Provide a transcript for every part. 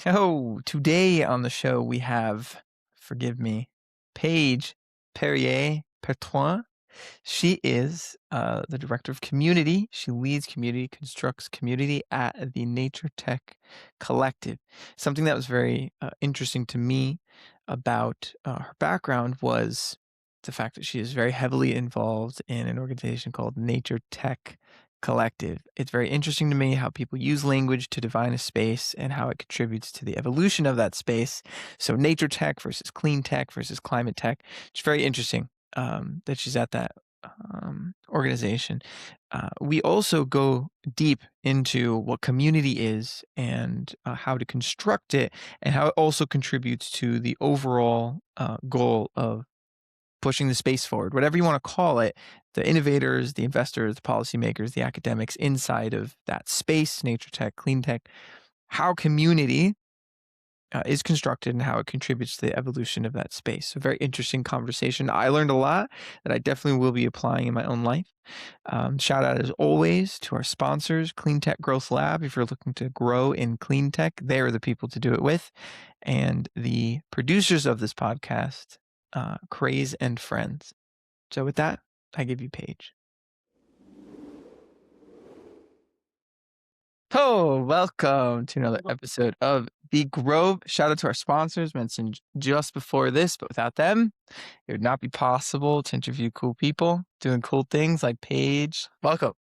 Oh, today on the show we have, forgive me, Paige Perillat-Piratoine. She is the director of community. She leads community, constructs community at the Nature Tech Collective. Something that was very interesting to me about her background was the fact that she is very heavily involved in an organization called Nature Tech Collective. It's very interesting to me how people use language to define a space and how it contributes to the evolution of that space. So, nature tech versus clean tech versus climate tech. It's very interesting that she's at that organization. We also go deep into what community is and how to construct it, and how it also contributes to the overall goal of pushing the space forward, whatever you want to call it. The innovators, the investors, the policymakers, the academics inside of that space, nature tech, clean tech, how community is constructed and how it contributes to the evolution of that space. So, very interesting conversation. I learned a lot that I definitely will be applying in my own life. Shout out as always to our sponsors, Clean Tech Growth Lab. If you're looking to grow in clean tech, they are the people to do it with. And the producers of this podcast, Craze and Friends. So, with that, I give you Paige. Oh, welcome to another episode of The Grove. Shout out to our sponsors mentioned just before this, but without them, it would not be possible to interview cool people doing cool things like Paige. Welcome.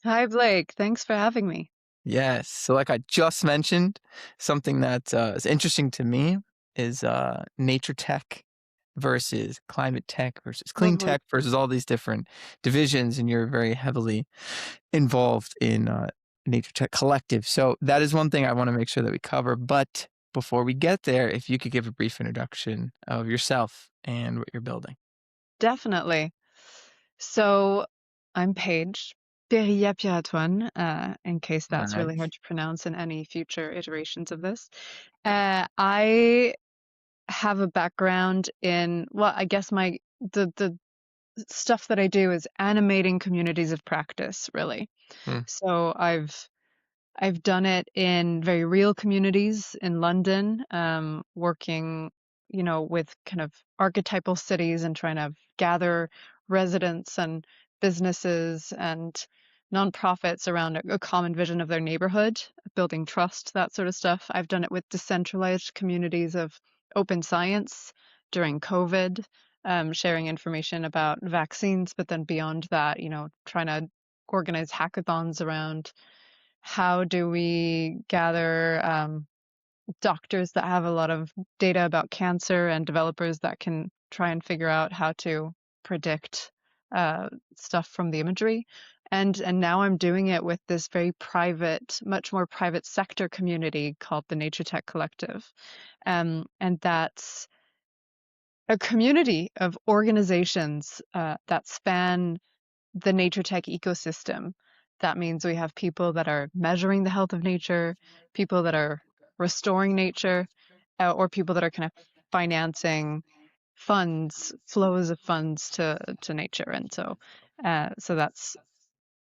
Hi, Blake. Thanks for having me. Yes. So, like I just mentioned, something that is interesting to me is nature tech versus climate tech versus clean tech versus all these different divisions, and you're very heavily involved in Nature Tech Collective. So that is one thing I want to make sure that we cover. But before we get there, if you could give a brief introduction of yourself and what you're building. Definitely. So I'm Paige Perillat-Piratoine, in case that's really hard Nice. to pronounce in any future iterations of this. I have a background in, well, I guess the stuff that I do is animating communities of practice, really. Hmm. So I've done it in very real communities in London, working, with kind of archetypal cities and trying to gather residents and businesses and nonprofits around a common vision of their neighborhood, building trust, that sort of stuff. I've done it with decentralized communities of open science during COVID, sharing information about vaccines, but then beyond that, trying to organize hackathons around how do we gather doctors that have a lot of data about cancer and developers that can try and figure out how to predict stuff from the imagery. And now I'm doing it with this very private, much more private sector community called the Nature Tech Collective. And that's a community of organizations that span the nature tech ecosystem. That means we have people that are measuring the health of nature, people that are restoring nature, or people that are kind of financing funds, flows of funds to nature. And so that's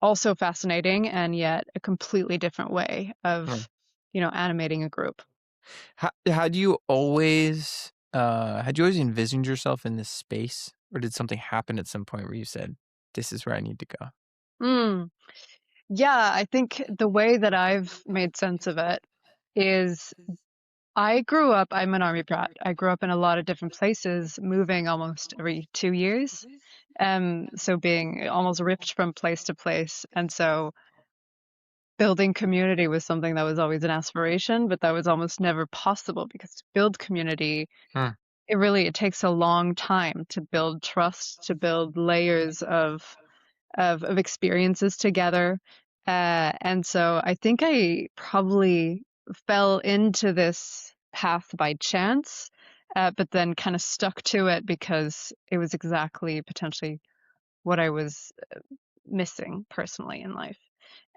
also fascinating, and yet a completely different way Hmm. of, animating a group. Had you always envisioned yourself in this space, or did something happen at some point where you said, "This is where I need to go"? Mm. Yeah, I think the way that I've made sense of it is I'm an army brat. I grew up in a lot of different places, moving almost every 2 years. So being almost ripped from place to place. And so building community was something that was always an aspiration, but that was almost never possible because to build community, Hmm. it takes a long time to build trust, to build layers of experiences together. And so I think I probably fell into this path by chance, but then kind of stuck to it because it was exactly potentially what I was missing personally in life.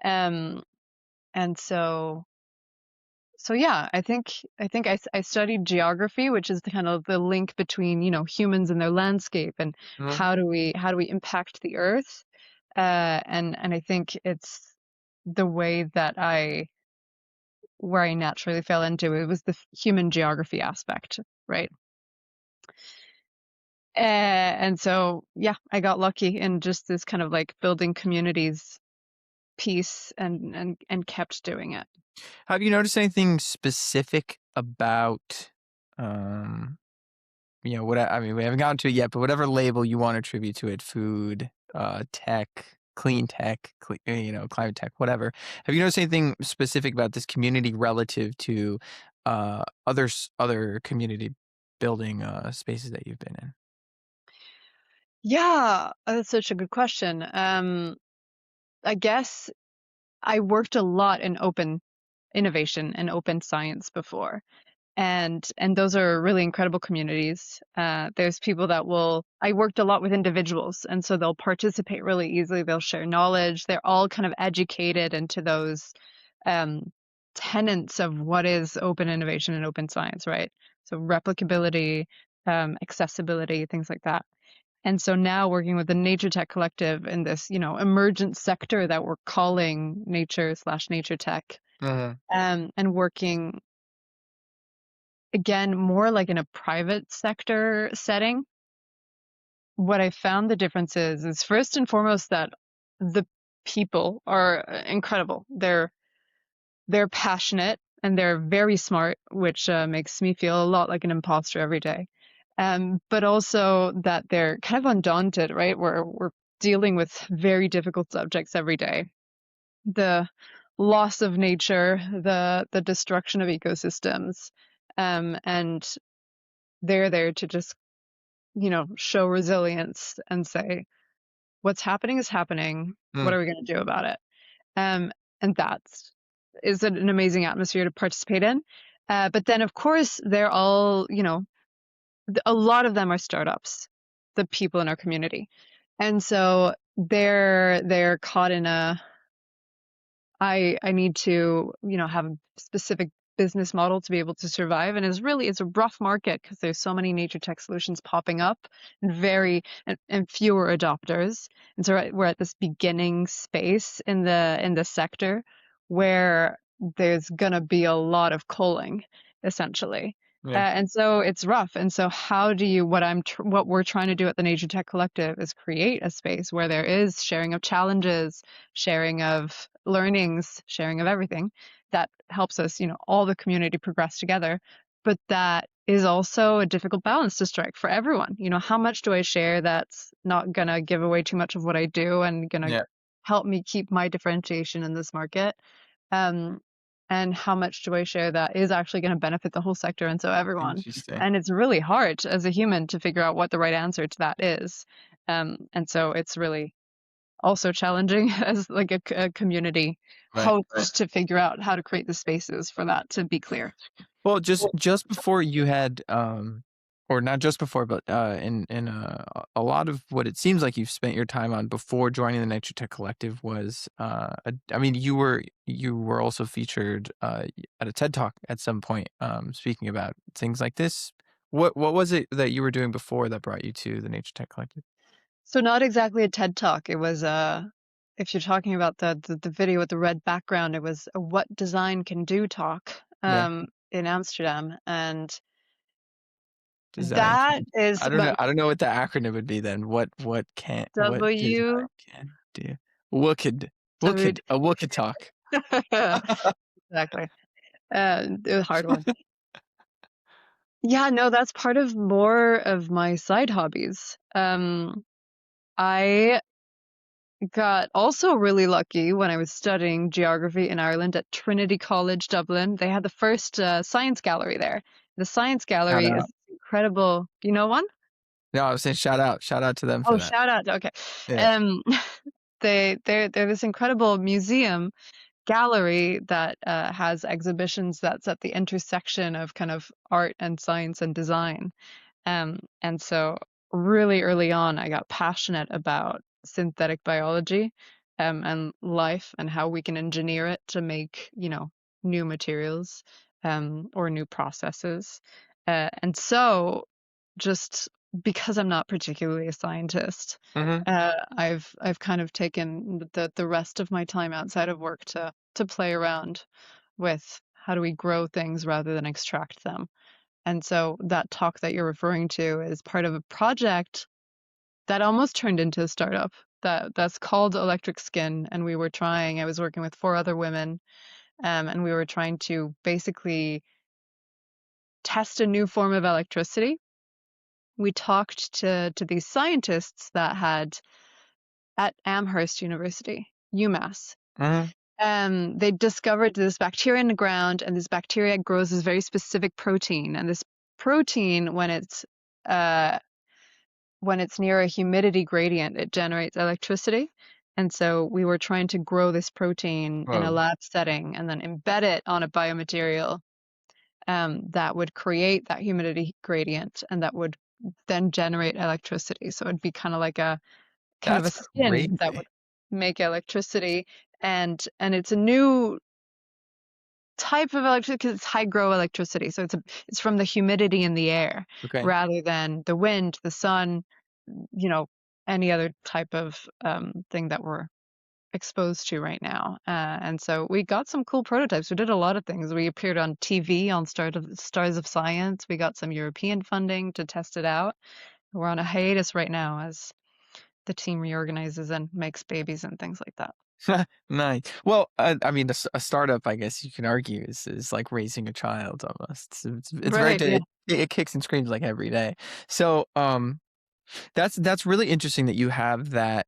Um, and so yeah, I studied geography, which is the kind of the link between, humans and their landscape and Hmm. how do we impact the earth. And I think it's the way that I where I naturally fell into. It was the human geography aspect, right? And so, yeah, I got lucky in just this kind of like building communities piece and kept doing it. Have you noticed anything specific about, um, what I mean, we haven't gotten to it yet, but whatever label you want to attribute to it, food, tech, clean tech, climate tech, whatever. Have you noticed anything specific about this community relative to other community building spaces that you've been in? Yeah, that's such a good question. I guess I worked a lot in open innovation and open science before. And those are really incredible communities. There's people that will. I worked a lot with individuals, and so they'll participate really easily. They'll share knowledge. They're all kind of educated into those um, tenets of what is open innovation and open science, right? So replicability, accessibility, things like that. And so now working with the Nature Tech Collective in this, emergent sector that we're calling nature/nature tech, Mhm. and working again, more like in a private sector setting, what I found the difference is first and foremost that the people are incredible. They're passionate and they're very smart, which makes me feel a lot like an imposter every day. But also that they're kind of undaunted, right? We're dealing with very difficult subjects every day. The loss of nature, the destruction of ecosystems, and they're there to just show resilience and say, what's happening is happening. What Mm, are we going to do about it? And that's is an amazing atmosphere to participate in. But then, of course, they're all, a lot of them are startups, the people in our community. And so they're caught in a I need to, have a specific business model to be able to survive. And it's a rough market because there's so many nature tech solutions popping up and and fewer adopters. And so we're at this beginning space in the sector where there's gonna be a lot of culling, essentially. yeah, And so it's rough. And so how do you, what we're trying to do at the Nature Tech Collective is create a space where there is sharing of challenges, sharing of learnings, sharing of everything that helps us, all the community progress together. But that is also a difficult balance to strike for everyone. How much do I share that's not going to give away too much of what I do and going to yeah. help me keep my differentiation in this market? Um, and how much do I share that is actually going to benefit the whole sector and so everyone? Interesting. And it's really hard as a human to figure out what the right answer to that is. And so it's really also challenging as like a community Right. host to figure out how to create the spaces for that to be clear. Well, just before you had, or not just before, but in a lot of what it seems like you've spent your time on before joining the Nature Tech Collective was, I mean, you were also featured at a TED Talk at some point, speaking about things like this. What was it that you were doing before that brought you to the Nature Tech Collective? So not exactly a TED Talk. It was if you're talking about the video with the red background, it was a What Design Can Do talk Yeah, in Amsterdam. And design that can. is I don't know. I don't know what the acronym would be then. What W design can do? What could W what could talk? exactly. It was a hard one. Yeah, no, that's part of more of my side hobbies. I got also really lucky when I was studying geography in Ireland at Trinity College, Dublin. They had the first science gallery there. The science Shout gallery is out. incredible. Do you know one? No, I was saying shout out to them for Oh, that. shout out. Okay. Yeah. Um, they're this incredible museum gallery that has exhibitions that's at the intersection of kind of art and science and design. And so really early on, I got passionate about synthetic biology, and life and how we can engineer it to make, new materials, or new processes. And so just because I'm not particularly a scientist, Mhm. I've kind of taken the rest of my time outside of work to play around with how do we grow things rather than extract them? And so that talk that you're referring to is part of a project that almost turned into a startup that's called Electric Skin. And I was working with four other women, and we were trying to basically test a new form of electricity. We talked to these scientists that had at Amherst University, UMass. Mhm. They discovered this bacteria in the ground, and this bacteria grows this very specific protein. And this protein, uh, when it's near a humidity gradient, it generates electricity. And so we were trying to grow this protein in a Whoa. lab setting and then embed it on a biomaterial that would create that humidity gradient and that would then generate electricity. So it'd be kind of a That's skin that crazy. would make electricity. And it's a new type of electricity because it's high grow electricity. So it's from the humidity in the air Okay. rather than the wind, the sun, you know, any other type of thing that we're exposed to right now. And so we got some cool prototypes. We did a lot of things. We appeared on TV on Stars of Science. We got some European funding to test it out. We're on a hiatus right now as the team reorganizes and makes babies and things like that. Nice. Well, I mean, a startup, I guess you can argue, is like raising a child almost. So it's very Right. good. Yeah. It kicks and screams like every day. So, that's really interesting that you have that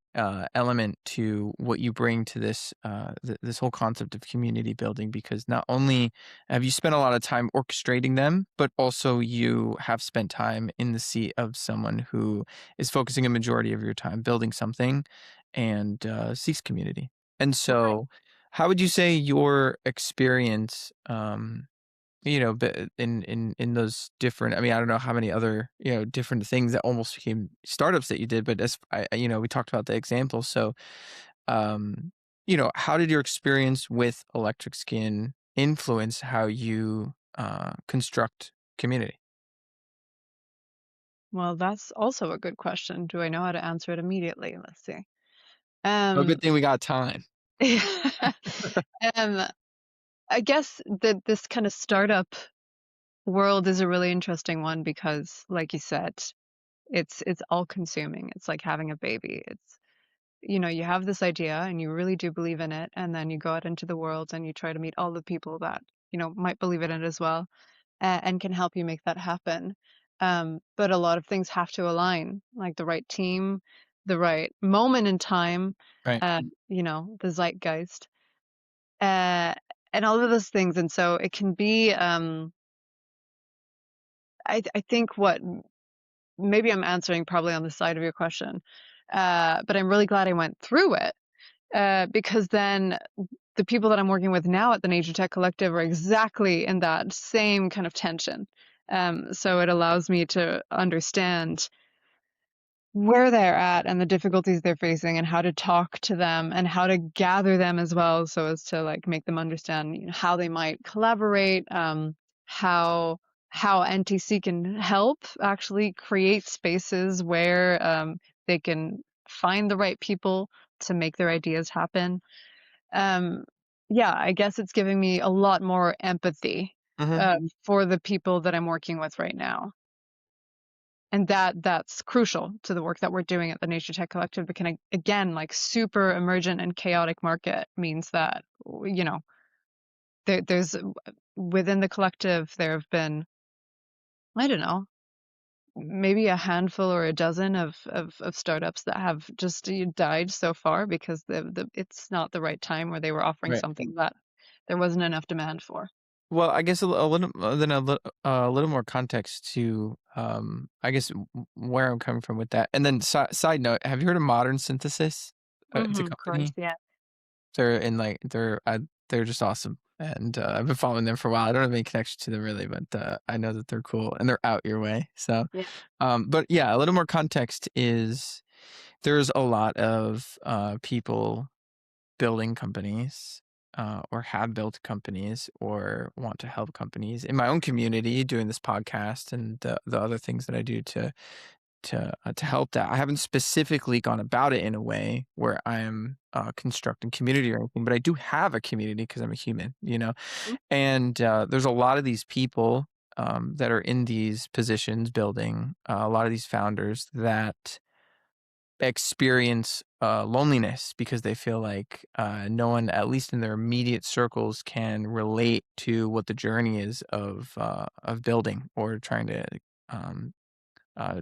element to what you bring to this whole concept of community building, because not only have you spent a lot of time orchestrating them, but also you have spent time in the seat of someone who is focusing a majority of your time building something and seeks community. And Right. so, how would you say your experience? But in those different, I mean, I don't know how many other, different things that almost became startups that you did, but we talked about the examples. So, um, how did your experience with Electric Skin influence how you construct community? Well, that's also a good question. Do I know how to answer it immediately? Let's see. Well, Um, good thing we got time. um, I guess that this kind of startup world is a really interesting one because, like you said, it's all consuming. It's like having a baby. You have this idea and you really do believe in it, and then you go out into the world and you try to meet all the people that, might believe in it as well, and can help you make that happen. But a lot of things have to align, like the right team, the right moment in time, Right. the zeitgeist, uh, and all of those things. And so it can be, I think maybe I'm answering probably on the side of your question, but I'm really glad I went through it, because then the people that I'm working with now at the Nature Tech Collective are exactly in that same kind of tension. So it allows me to understand where they're at and the difficulties they're facing and how to talk to them and how to gather them as well so as to like make them understand how they might collaborate, how NTC can help actually create spaces where they can find the right people to make their ideas happen. um, yeah, I guess it's giving me a lot more empathy Hmm. for the people that I'm working with right now. And that's crucial to the work that we're doing at the Nature Tech Collective because again, like super emergent and chaotic market means that, you know, there's within the collective there have been, I don't know, maybe a handful or a dozen of startups that have just died so far because it's not the right time where they were offering Right. something that there wasn't enough demand for. Well, I guess a little then a little more context to I guess where I'm coming from with that. And then side note, have you heard of Modern Synthesis? It's a Of course, company. yeah. They're just awesome, and I've been following them for a while. I don't have any connection to them really, but I know that they're cool and they're out your way. So, Yeah. but yeah, a little more context is there's a lot of people building companies, or have built companies or want to help companies in my own community doing this podcast and the other things that I do to help that. I haven't specifically gone about it in a way where I am constructing community or anything, but I do have a community because I'm a human, you know. Mm. And there's a lot of these people that are in these positions, building a lot of these founders that experience loneliness because they feel like no one, at least in their immediate circles, can relate to what the journey is of building or um,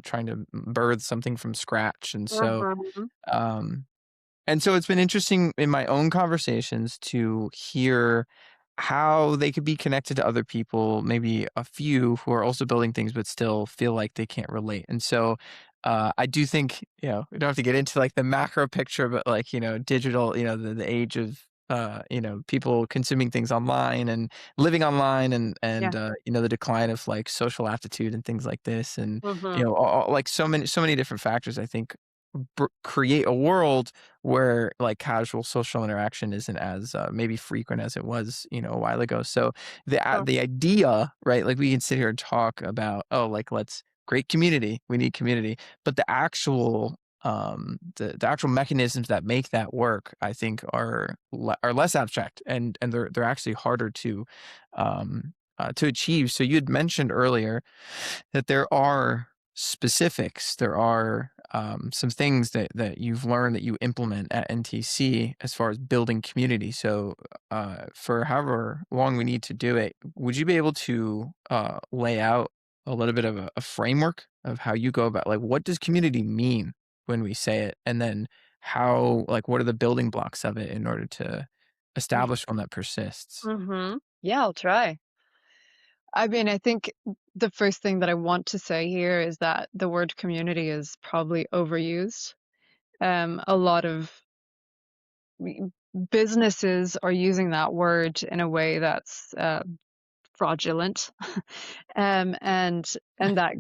trying to birth something from scratch. Mhm. Um, and so it's been interesting in my own conversations to hear how they could be connected to other people, maybe a few who are also building things but still feel like they can't relate. And so I do think, we don't have to get into like the macro picture, but like, digital, the age of people consuming things online and living online Yeah. and the decline of like social aptitude and things like this and Mhm. like so many different factors I think create a world where like casual social interaction isn't as maybe frequent as it was a while ago. So Sure. the idea, right, like we can sit here and talk about, oh, like let's create community, we need community, but the actual mechanisms that make that work I think are less abstract and they're actually harder to achieve. So you had mentioned earlier that there are specifics. There are some things that you've learned that you implement at NTC as far as building community. So for however long we need to do it, would you be able to lay out a little bit of a framework of how you go about like what does community mean when we say it, and then how like what are the building blocks of it in order to establish one that persists? Mhm. Yeah, I'll try. I mean, I think the first thing that I want to say here is that the word community is probably overused. A lot of we- businesses are using that word in a way that's fraudulent. And that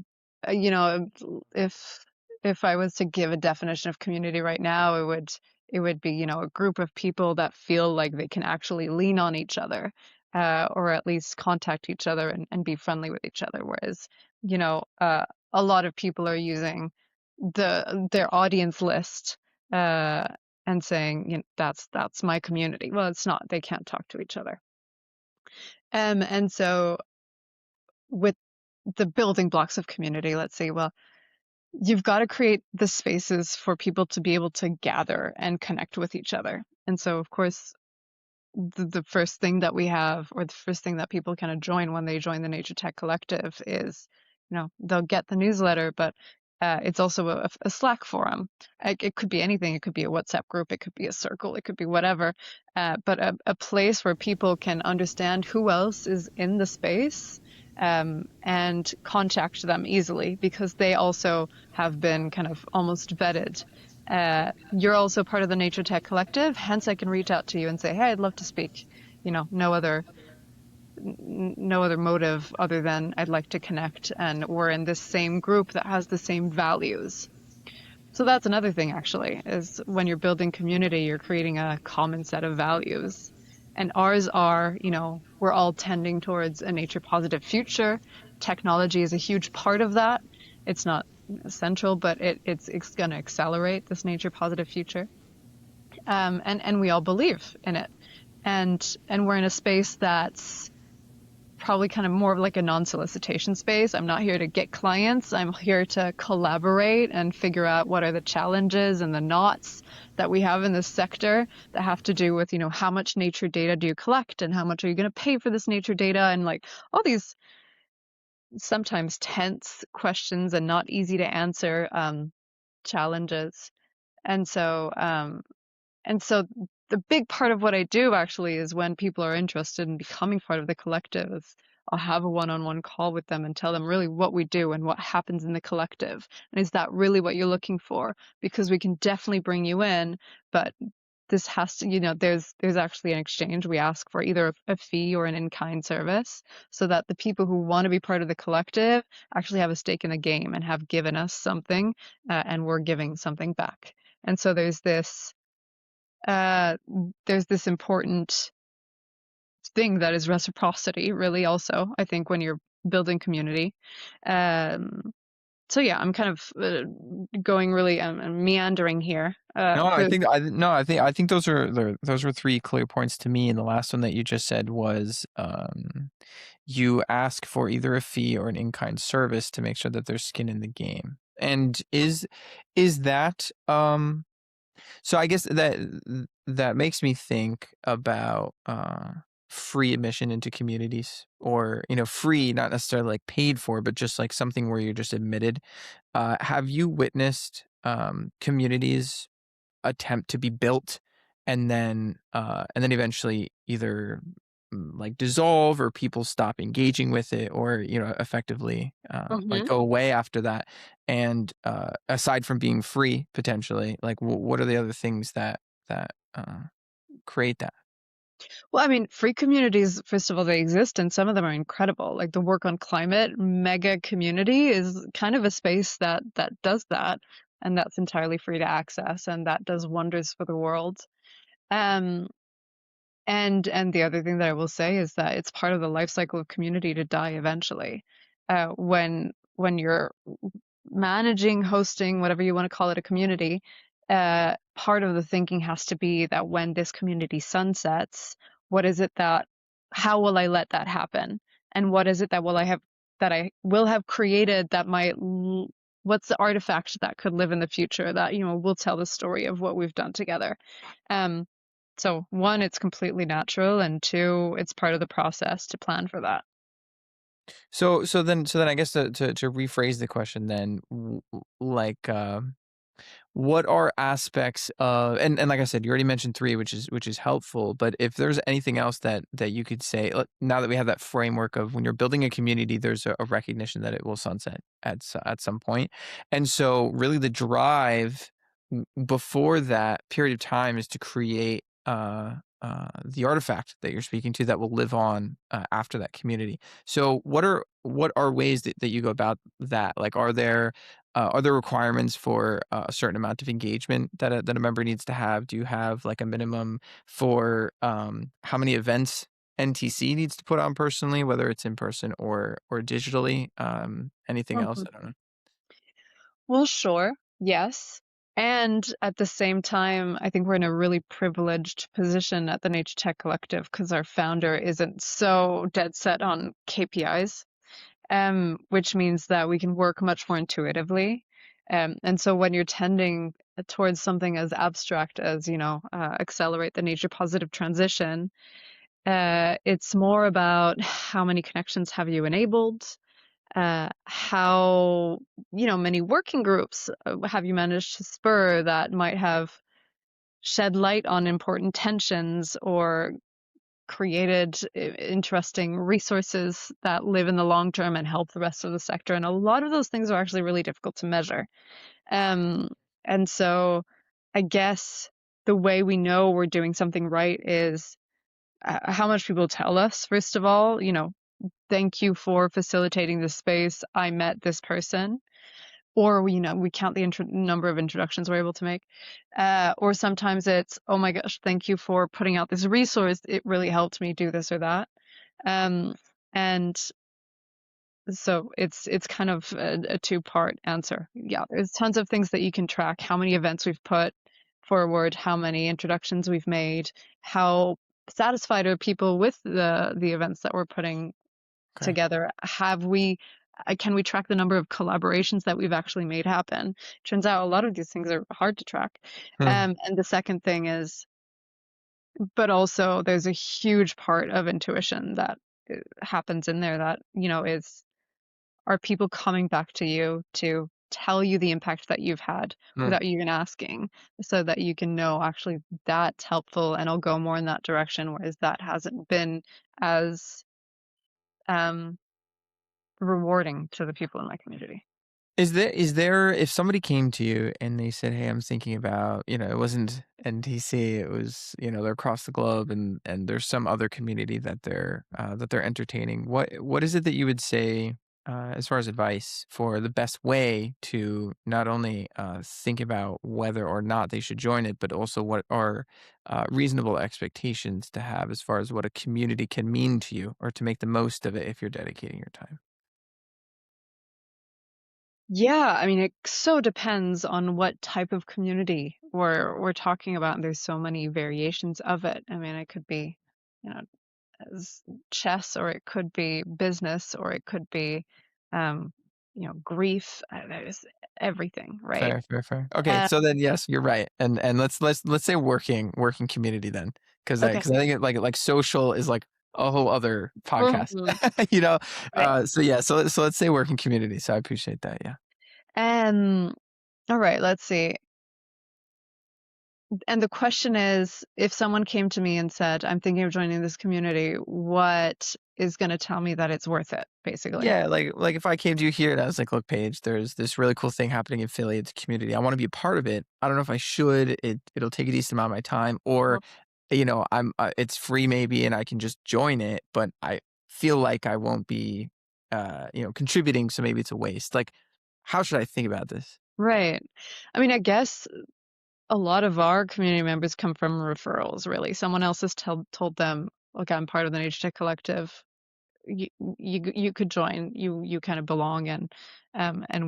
you know, if if I was to give a definition of community right now, it would be, a group of people that feel like they can actually lean on each other, or at least contact each other and be friendly with each other. Whereas, a lot of people are using their audience list, uh, and saying, that's my community. Well, it's not. They can't talk to each other. And so with the building blocks of community, let's say, well, you've got to create the spaces for people to be able to gather and connect with each other. And so, of course, the first thing that we have, or the first thing that people kind of join when they join the Nature Tech Collective is, they'll get the newsletter, but it's also a Slack forum. It could be anything. It could be a WhatsApp group. It could be a circle. It could be whatever. But a place where people can understand who else is in the space, and contact them easily because they also have been kind of almost vetted. You're also part of the Nature Tech Collective, hence I can reach out to you and say, hey, I'd love to speak. No other motive other than I'd like to connect, and we're in this same group that has the same values. So that's another thing, actually, is when you're building community, you're creating a common set of values. And ours are, we're all tending towards a nature positive future. Technology is a huge part of that. It's not essential, but it's going to accelerate this nature positive future. And we all believe in it. And we're in a space that's probably kind of more of like a non-solicitation space. I'm not here to get clients. I'm here to collaborate and figure out what are the challenges and the knots that we have in this sector that have to do with, how much nature data do you collect and how much are you going to pay for this nature data, and like all these sometimes tense questions and not easy to answer challenges. And so the big part of what I do actually is when people are interested in becoming part of the collective is I'll have a one-on-one call with them and tell them really what we do and what happens in the collective. And is that really what you're looking for? Because we can definitely bring you in, but this has to, there's actually an exchange. We ask for either a fee or an in-kind service so that the people who want to be part of the collective actually have a stake in the game and have given us something, and we're giving something back. And so uh, there's this important thing that is reciprocity, really, also, I think, when you're building community. Um, So yeah, I'm kind of going really meandering here. No, I But think I no, I think those are 3 clear points to me, and the last one that you just said was, you ask for either a fee or an in-kind service to make sure that there's skin in the game. And is that, so I guess that makes me think about, free admission into communities or, free, not necessarily, like, paid for, but just, like, something where you're just admitted. Have you witnessed, communities attempt to be built and then eventually either like dissolve or people stop engaging with it or effectively like Mhm. go away after that and aside from being free potentially like what are the other things that create that. Well, I mean, free communities, first of all, they exist and some of them are incredible. Like the Work on Climate mega community is kind of a space that does that, and that's entirely free to access, and that does wonders for the world. Um, and the other thing that I will say is that it's part of the life cycle of community to die eventually. When you're managing, hosting, whatever you want to call it, a community, part of the thinking has to be that when this community sunsets, what is it that, how will I let that happen? And what is it that I will have created that what's the artifact that could live in the future that, will tell the story of what we've done together? Um, so one, it's completely natural, and two, it's part of the process to plan for that. So then I guess to rephrase the question then like what are aspects of and like I said, you already mentioned 3, which is helpful, but if there's anything else that you could say, now that we have that framework of when you're building a community, there's a recognition that it will sunset at some point. And so really the drive before that period of time is to create the artifact that you're speaking to that will live on after that community. So what are ways that you go about that? Like are there requirements for a certain amount of engagement that a member needs to have? Do you have like a minimum for how many events NTC needs to put on personally, whether it's in person or digitally? Anything else? Mhm. I don't know. Well, sure. Yes. And at the same time, I think we're in a really privileged position at the Nature Tech Collective because our founder isn't so dead set on KPIs, which means that we can work much more intuitively. And so when you're tending towards something as abstract as, accelerate the nature positive transition, it's more about how many connections have you enabled, how many working groups have you managed to spur that might have shed light on important tensions or created interesting resources that live in the long term and help the rest of the sector. And a lot of those things are actually really difficult to measure. um, and so I guess the way we know we're doing something right is how much people tell us, first of all, thank you for facilitating this space. I met this person. Or we count the number of introductions we're able to make. Or sometimes it's, oh my gosh, thank you for putting out this resource. It really helped me do this or that. Um, and so it's kind of a two-part answer. Yeah, there's tons of things that you can track: how many events we've put forward, how many introductions we've made, how satisfied are people with the events that we're putting Okay. together. Can we track the number of collaborations that we've actually made happen? Turns out a lot of these things are hard to track. Hmm. And the second thing is, but also there's a huge part of intuition that happens in there that, is, are people coming back to you to tell you the impact that you've had Hmm. without you even asking, so that you can know actually that's helpful and I'll go more in that direction, whereas that hasn't been as um, rewarding to the people in my community. Is there if somebody came to you and they said, "Hey, I'm thinking about," it wasn't NTC, it was, they're across the globe and there's some other community that they're entertaining. What is it that you would say as far as advice for the best way to not only think about whether or not they should join it, but also what are reasonable expectations to have as far as what a community can mean to you or to make the most of it if you're dedicating your time? Yeah, I mean, it so depends on what type of community we're talking about, and there's so many variations of it. I mean, it could be, you know, as chess, or it could be business, or it could be, um, grief. There's everything, right? Fair, fair, fair. Okay, Uh, so then yes, you're right, and let's say working community then, okay. because I think it, like social is like a whole other podcast, Mhm. you know. Right. So yeah, so let's say working community. So I appreciate that. Yeah. Um, all right, let's see. And the question is, if someone came to me and said, "I'm thinking of joining this community," what is going to tell me that it's worth it, basically? Yeah, like if I came to you here and I was like, "Look, Paige, there's this really cool thing happening in Philly. It's a community. I want to be a part of it. I don't know if I should. It'll take a decent amount of my time, or I'm it's free maybe, and I can just join it. But I feel like I won't be, contributing. So maybe it's a waste. Like, how should I think about this? Right. I mean, I guess a lot of our community members come from referrals, really. Someone else has told them, "Look, I'm part of the Nature Tech Collective. You you could join. You kind of belong, and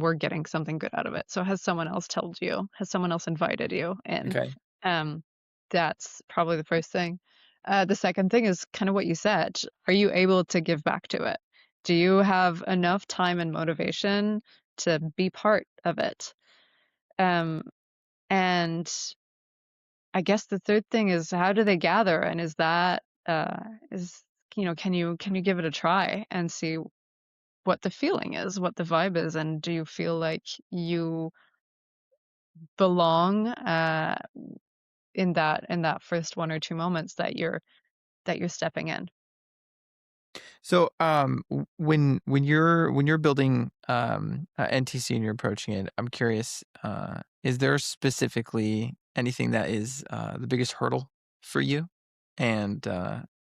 we're getting something good out of it." So has someone else told you? Has someone else invited you in? Okay. Um, that's probably the first thing. The second thing is kind of what you said. Are you able to give back to it? Do you have enough time and motivation to be part of it? Um, and I guess the third thing is, how do they gather? And is that is can you give it a try and see what the feeling is, what the vibe is, and do you feel like you belong in that first 1 or 2 moments that you're stepping in? So, when you're building NTC and you're approaching it, I'm curious, is there specifically anything that is the biggest hurdle for you? And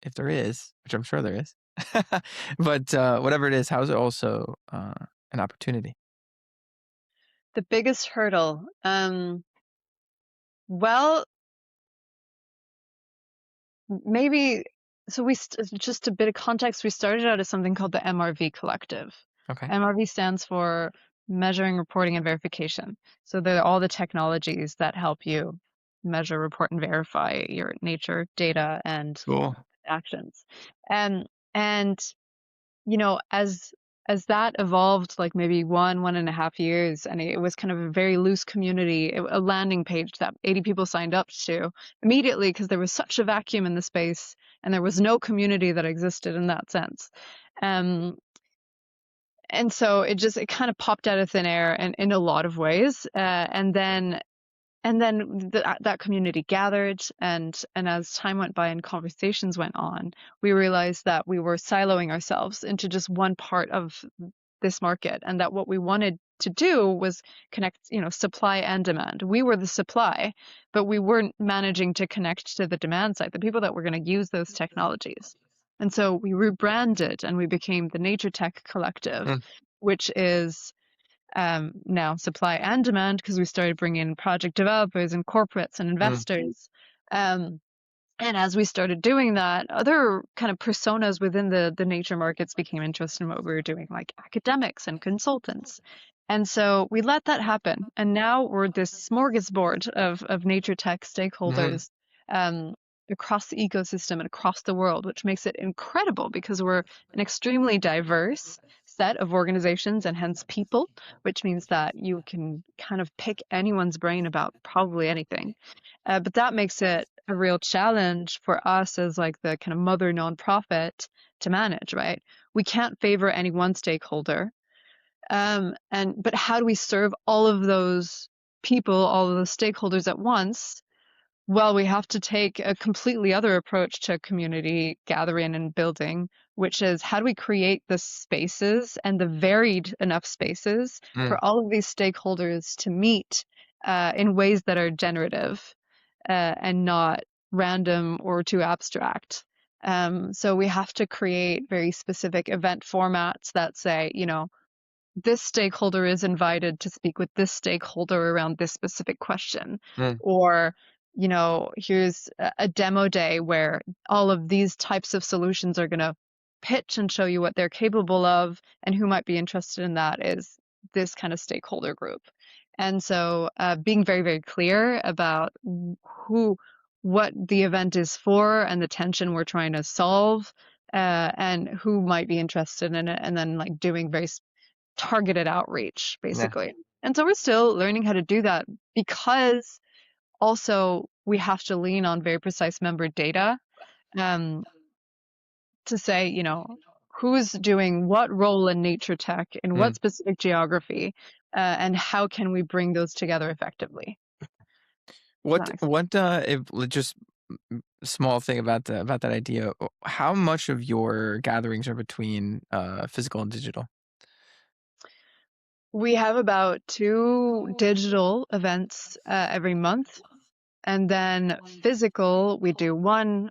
if there is, which I'm sure there is, but whatever it is, how is it also an opportunity? The biggest hurdle. Well, maybe so just a bit of context, we started out as something called the MRV Collective. Okay, MRV stands for Measuring, Reporting, and Verification. So they're all the technologies that help you measure, report, and verify your nature data and cool. actions. And as that evolved, like maybe 1.5 years, and it was kind of a very loose community, a landing page that 80 people signed up to immediately because there was such a vacuum in the space and there was no community that existed in that sense. Um, and so it kind of popped out of thin air and in a lot of ways. And then that community gathered, and as time went by and conversations went on, we realized that we were siloing ourselves into just one part of this market, and that what we wanted to do was connect, supply and demand. We were the supply, but we weren't managing to connect to the demand side, the people that were going to use those technologies. And so we rebranded and we became the Nature Tech Collective, Mm, which is now supply and demand because we started bringing in project developers and corporates and mm, investors. Um, and as we started doing that, other kind of personas within the nature markets became interested in what we were doing, like academics and consultants. And so we let that happen. And now we're this smorgasbord of nature tech mm, stakeholders um, across the ecosystem and across the world, which makes it incredible because we're an extremely diverse set of organizations and hence people, which means that you can kind of pick anyone's brain about probably anything. But that makes it a real challenge for us as like the kind of mother nonprofit to manage, right? We can't favor any one stakeholder. But how do we serve all of those people, all of those stakeholders at once? Well, we have to take a completely other approach to community gathering and building, which is how do we create the spaces and the varied enough spaces mm, for all of these stakeholders to meet in ways that are generative and not random or too abstract. So we have to create very specific event formats that say, this stakeholder is invited to speak with this stakeholder around this specific question. mm, Or, here's a demo day where all of these types of solutions are going to pitch and show you what they're capable of, and who might be interested in that is this kind of stakeholder group. And so being very, very clear about who, what the event is for and the tension we're trying to solve, and who might be interested in it, and then like doing very targeted outreach, Yeah. basically. And so we're still learning how to do that because also we have to lean on very precise member data, um, to say, who's doing what role in nature tech in what Mm. specific geography, and how can we bring those together effectively? Does that make sense? If just small thing about that idea, how much of your gatherings are between physical and digital? We have about two digital events every month, and then physical, we do one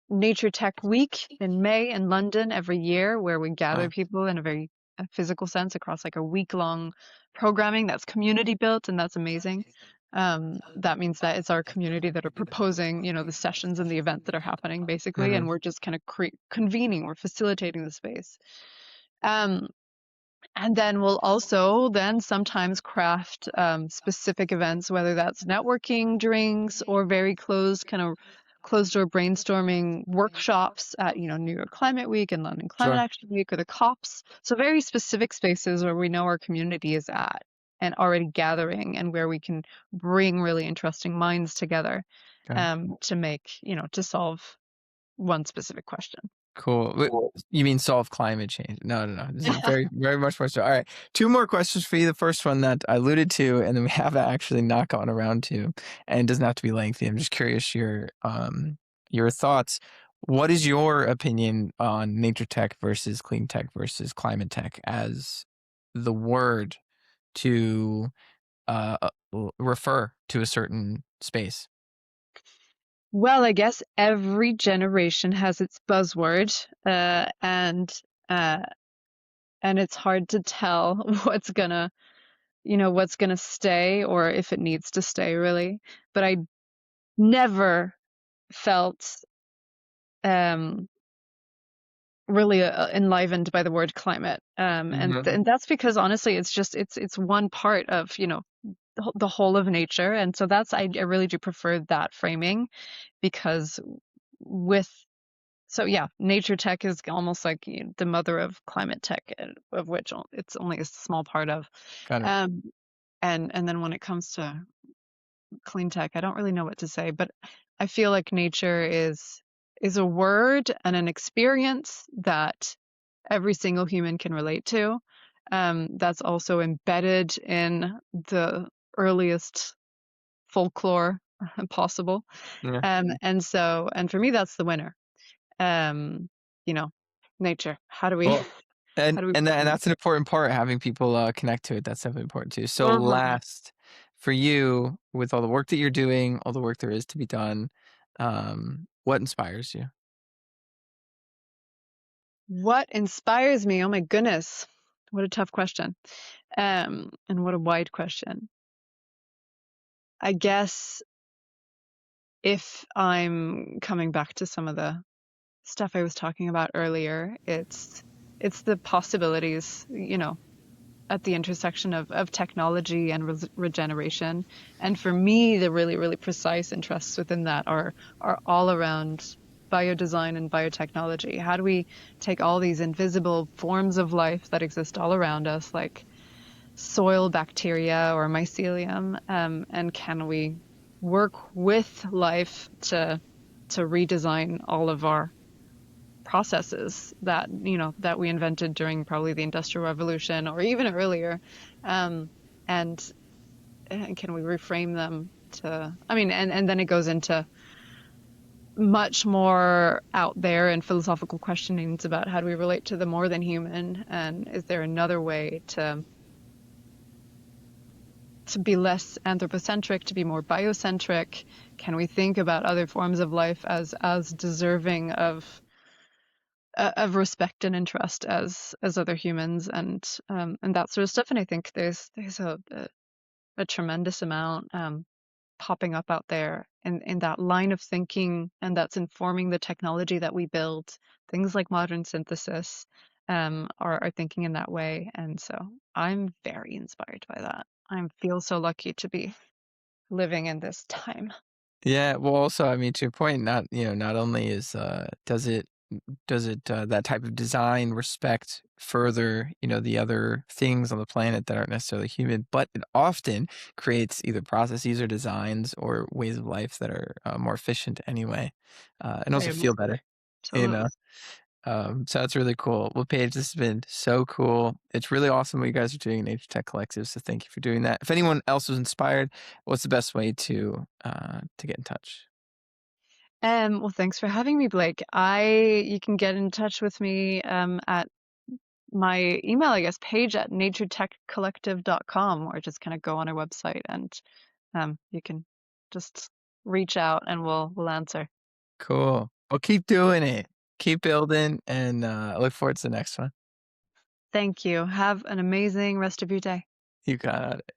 Nature Tech Week in May in London every year, where we gather Wow. people in a very physical sense across like a week-long programming that's community built, and that's amazing. That means that it's our community that are proposing, the sessions and the events that are happening, basically, Hmm. and we're just kind of convening, we're facilitating the space. Um, and then we'll also then sometimes craft specific events, whether that's networking drinks or very closed kind of closed door brainstorming workshops at, New York Climate Week and London Climate Sure. Action Week or the COPs. So very specific spaces where we know our community is at and already gathering and where we can bring really interesting minds together, Got it. to make, to solve one specific question. Cool. You mean solve climate change? No, no, no. This is very, very much more so. All right. Two more questions for you. The first one that I alluded to, and then we haven't actually not gotten around to, and it doesn't have to be lengthy. I'm just curious your thoughts. What is your opinion on nature tech versus clean tech versus climate tech as the word to refer to a certain space? Well, I guess every generation has its buzzword, uh, and it's hard to tell what's gonna stay or if it needs to stay, really. But I never felt um, really enlivened by the word climate, Hmm. and that's because honestly, it's one part of the whole of nature, and so I really do prefer that framing because with So yeah, nature tech is almost like the mother of climate tech, of which it's only a small part of. Got it. Um, and then when it comes to clean tech, I don't really know what to say, but I feel like nature is a word and an experience that every single human can relate to. That's also embedded in the earliest folklore possible. Yeah. And for me, that's the winner. um, you know, nature. How do we Well, how do we and bring it? that's an important part, having people connect to it. That's definitely important too. So Mhm. last, for you, with all the work that you're doing, all the work there is to be done, what inspires you? What inspires me? Oh my goodness. What a tough question. And what a wide question. I guess if I'm coming back to some of the stuff I was talking about earlier, it's the possibilities, at the intersection of technology and regeneration. And for me, the really, really precise interests within that are all around biodesign and biotechnology. How do we take all these invisible forms of life that exist all around us, like soil bacteria or mycelium, and can we work with life to redesign all of our processes that we invented during probably the Industrial Revolution or even earlier, um, and, and can we reframe them I mean, and then it goes into much more out there and philosophical questionings about how do we relate to the more than human, and is there another way to be less anthropocentric, to be more biocentric? Can we think about other forms of life as deserving of respect and interest as other humans, and that sort of stuff? And I think there's a tremendous amount popping up out there in that line of thinking, and that's informing the technology that we build, things like modern synthesis, are thinking in that way. And so I'm very inspired by that. I feel so lucky to be living in this time. Yeah, well, also, I mean, to your point, not not only does it that type of design respect further, the other things on the planet that aren't necessarily human, but it often creates either processes or designs or ways of life that are more efficient anyway, and I also am feel better, you know. absolutely. So that's really cool. Well, Paige, this has been so cool. It's really awesome what you guys are doing in Nature Tech Collective. So thank you for doing that. If anyone else was inspired, what's the best way to get in touch? Well, thanks for having me, Blake. You can get in touch with me at my email, I guess, page at naturetechcollective.com, or just kind of go on our website and you can just reach out and we'll answer. Cool. Well, keep doing it. Keep building, and I look forward to the next one. Thank you. Have an amazing rest of your day. You got it.